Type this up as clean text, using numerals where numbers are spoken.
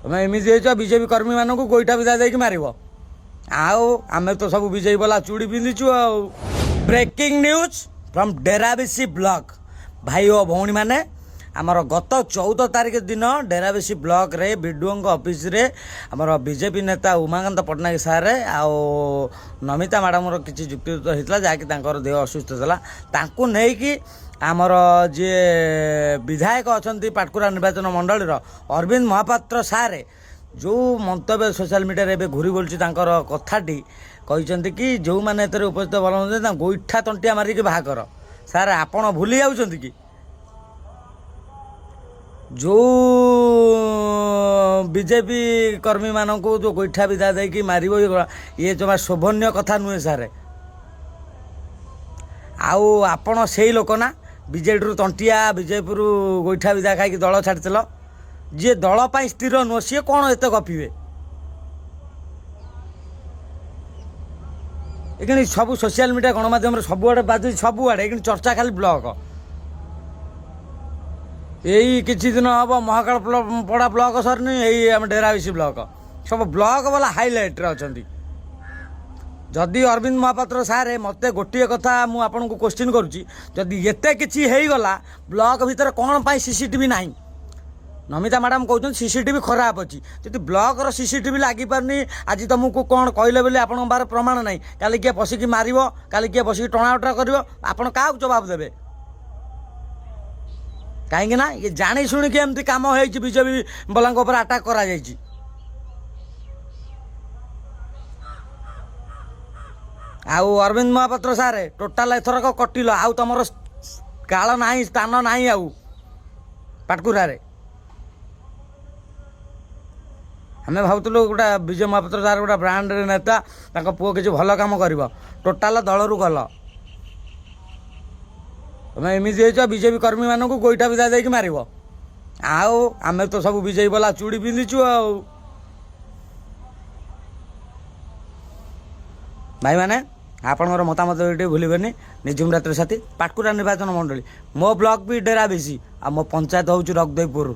ତୁମେ ଏମିତି ହେଇଛ ବିଜେପି କର୍ମୀମାନଙ୍କୁ ଗୋଇଠା ବିଧା ଦେଇକି ମାରିବ। ଆଉ ଆମେ ତ ସବୁ ବିଜେପି ବାଲା ଚୁଡ଼ି ପିନ୍ଧିଛୁ ଆଉ। Breaking news from Derabisi block. ଭାଇ ଓ ଭଉଣୀମାନେ, ଆମର ଗତ 14 ତାରିଖ ଦିନ ଡେରାବିସି ବ୍ଲକ୍ରେ ବିଡିଓଙ୍କ ଅଫିସରେ ଆମର ବିଜେପି ନେତା ଉମାକାନ୍ତ ପଟ୍ଟନାୟକ ସାର୍ ଆଉ ନମିତା ମ୍ୟାଡ଼ାମର କିଛି ଯୁକ୍ତିଯୁକ୍ତ ହୋଇଥିଲା, ଯାହାକି ତାଙ୍କର ଦେହ ଅସୁସ୍ଥ ଥିଲା। ତାଙ୍କୁ ନେଇକି ଆମର ଯିଏ ବିଧାୟକ ଅଛନ୍ତି ପାଟକୁରା ନିର୍ବାଚନ ମଣ୍ଡଳୀର ଅରବିନ୍ଦ ମହାପାତ୍ର ସାର୍ ଯେଉଁ ମନ୍ତବ୍ୟ ସୋସିଆଲ ମିଡ଼ିଆରେ ଏବେ ଘୁରି ବୁଲୁଛି, ତାଙ୍କର କଥାଟି କହିଛନ୍ତି କି ଯେଉଁମାନେ ଏଥିରେ ଉପସ୍ଥିତ ଭଲ ହୁଅନ୍ତି ତାଙ୍କୁ ଗୋଇଠା ତଣ୍ଟିଆ ମାରିକି ବାହା କର। ସାର୍ ଆପଣ ଭୁଲି ଯାଉଛନ୍ତି କି ଯେଉଁ ବିଜେପି କର୍ମୀମାନଙ୍କୁ ଯେଉଁ ଗୋଇଠା ବିଧା ଦେଇକି ମାରିବ ଇଏ ଜମା ଶୋଭନୀୟ କଥା ନୁହେଁ ସାର୍। ଆଉ ଆପଣ ସେଇ ଲୋକ ନା ବିଜେଡ଼ିରୁ ତଣ୍ଟିଆ, ବିଜେପିରୁ ଗୋଇଠା ବିଧା ଖାଇକି ଦଳ ଛାଡ଼ିଥିଲ। ଯିଏ ଦଳ ପାଇଁ ସ୍ଥିର ନୁହଁ ସିଏ କ'ଣ ଏତେ ଗପିବେ? ଏଇଖିଣି ସବୁ ସୋସିଆଲ ମିଡ଼ିଆ ଗଣମାଧ୍ୟମରେ ସବୁଆଡ଼େ ବାଜୁଛି, ସବୁଆଡ଼େ ଏଇଖିଣି ଚର୍ଚ୍ଚା ଖାଲି ବ୍ଲକ। ଏଇ କିଛି ଦିନ ହେବ ମହାକାଳ ପଡ଼ା ବ୍ଲକ ସରିନି, ଏଇ ଆମ ଡେରାବିସି ବ୍ଲକ, ସବୁ ବ୍ଲକ ବାଲା ହାଇଲାଇଟ୍ରେ ଅଛନ୍ତି। ଯଦି ଅରବିନ୍ଦ ମହାପାତ୍ର ସାର୍ ମୋତେ ଗୋଟିଏ କଥା ମୁଁ ଆପଣଙ୍କୁ କ୍ୱେଶ୍ଚିନ୍ କରୁଛି, ଯଦି ଏତେ କିଛି ହେଇଗଲା ବ୍ଲକ ଭିତରେ କ'ଣ ପାଇଁ ସିସିଟିଭି ନାହିଁ? ନମିତା ମ୍ୟାଡ଼ାମ କହୁଛନ୍ତି ସିସିଟିଭି ଖରାପ ଅଛି। ଯଦି ବ୍ଲକର ସିସିଟିଭି ଲାଗିପାରୁନି, ଆଜି ତୁମକୁ କ'ଣ କହିଲେ ବୋଲି ଆପଣଙ୍କ ପାଖରେ ପ୍ରମାଣ ନାହିଁ, କାଲି କିଏ ବସିକି ମାରିବ, କାଲି କିଏ ବସିକି ଟଣାଉଟରା କରିବ, ଆପଣ କାହାକୁ ଜବାବ ଦେବେ? କାହିଁକି ନା ଇଏ ଜାଣି ଶୁଣିକି ଏମିତି କାମ ହେଇଛି, ବିଜେପି ବାଲାଙ୍କ ଉପରେ ଆଟାକ୍ କରାଯାଇଛି। ଆଉ ଅରବିନ୍ଦ ମହାପାତ୍ର ସାର୍ ଟୋଟାଲ ଏଥରକ କଟିଲ, ଆଉ ତୁମର କାଳ ନାହିଁ, ସ୍ଥାନ ନାହିଁ ଆଉ ପାଟକୁରାରେ। ଆମେ ଭାବୁଥିଲୁ ଗୋଟେ ବିଜୟ ମହାପାତ୍ର ସାର୍ ଗୋଟେ ବ୍ରାଣ୍ଡରେ ନେତା, ତାଙ୍କ ପୁଅ କିଛି ଭଲ କାମ କରିବ, ଟୋଟାଲ ଦଳରୁ ଗଲ। ତୁମେ ଏମିତି ହେଇଛ ବିଜେପି କର୍ମୀମାନଙ୍କୁ ଗୋଇଠା ବିଧା ଦେଇକି ମାରିବ। ଆଉ ଆମେ ତ ସବୁ ବିଜେପି ବାଲା ଚୁଡ଼ି ପିନ୍ଧିଛୁ ଆଉ। ଭାଇମାନେ, ଆପଣଙ୍କର ମତାମତ ଟିକେ ଭୁଲିବେନି। ନିଜୁମ ରାତ୍ରି ସାଥୀ ପାଟକୁରା ନିର୍ବାଚନ ମଣ୍ଡଳୀ, ମୋ ବ୍ଲକ ବି ଡେରାବିସି, ଆଉ ମୋ ପଞ୍ଚାୟତ ହେଉଛି ରଗଦେଇପୁର।